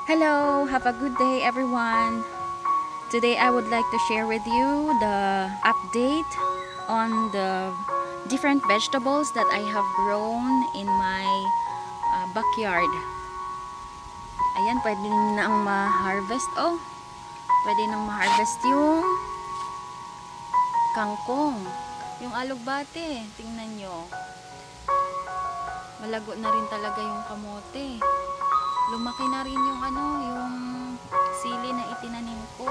Hello, have a good day everyone. Today I would like to share with you the update on the different vegetables that I have grown in my backyard. Ayan, pwede nang ma-harvest. Oh, pwede nang ma-harvest yung kangkong. Yung alugbate, tingnan nyo. Malago na rin talaga yung kamote. Lumaki na rin yung yung sili na itinanim ko.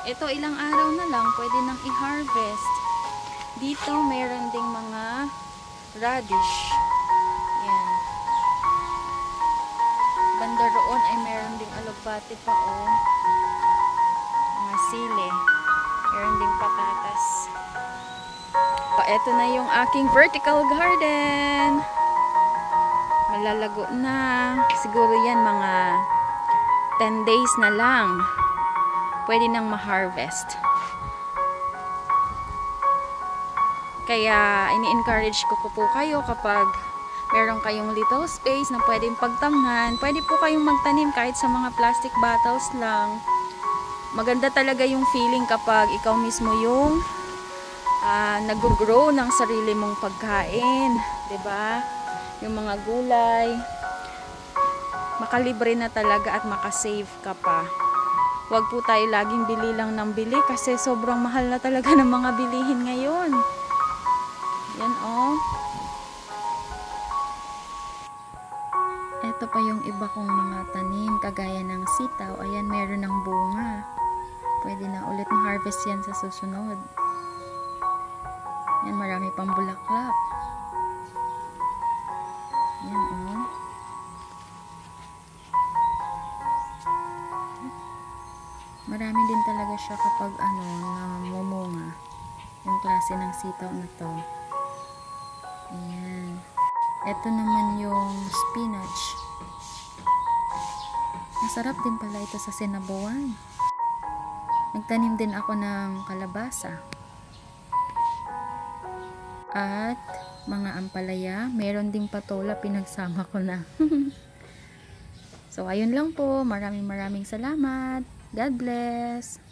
Ito ilang araw na lang pwede nang i-harvest. Dito meron ding mga radish. Yan. Banda roon ay meron ding alugbate pa mga sili. Meron ding patatas. Ito na yung aking vertical garden. Malalago na. Siguro yan mga 10 days na lang. Pwede nang ma-harvest. Kaya ini-encourage ko po kayo kapag meron kayong little space na pwedeng pagtamnan, pwede po kayong magtanim kahit sa mga plastic bottles lang. Maganda talaga yung feeling kapag ikaw mismo yung nag-grow ng sarili mong pagkain, 'di ba? Yung mga gulay, makalibre na talaga at makasave ka pa. Huwag po tayo laging bili lang ng bili kasi sobrang mahal na talaga ng mga bilihin ngayon. Yan Ito pa yung iba kong mga tanim kagaya ng sitaw. Ayan, meron ng bunga. Pwede na ulit ma-harvest yan sa susunod. Yan, marami pang bulaklak. Yan marami din talaga siya kapag namumunga yung klase ng sitaw na to. Ayan. Ito naman yung spinach. Masarap din pala ito sa sinabawan. Nagtanim din ako ng kalabasa. At mga ampalaya. Meron ding patola, pinagsama ko na. So, ayun lang po. Maraming salamat. God bless.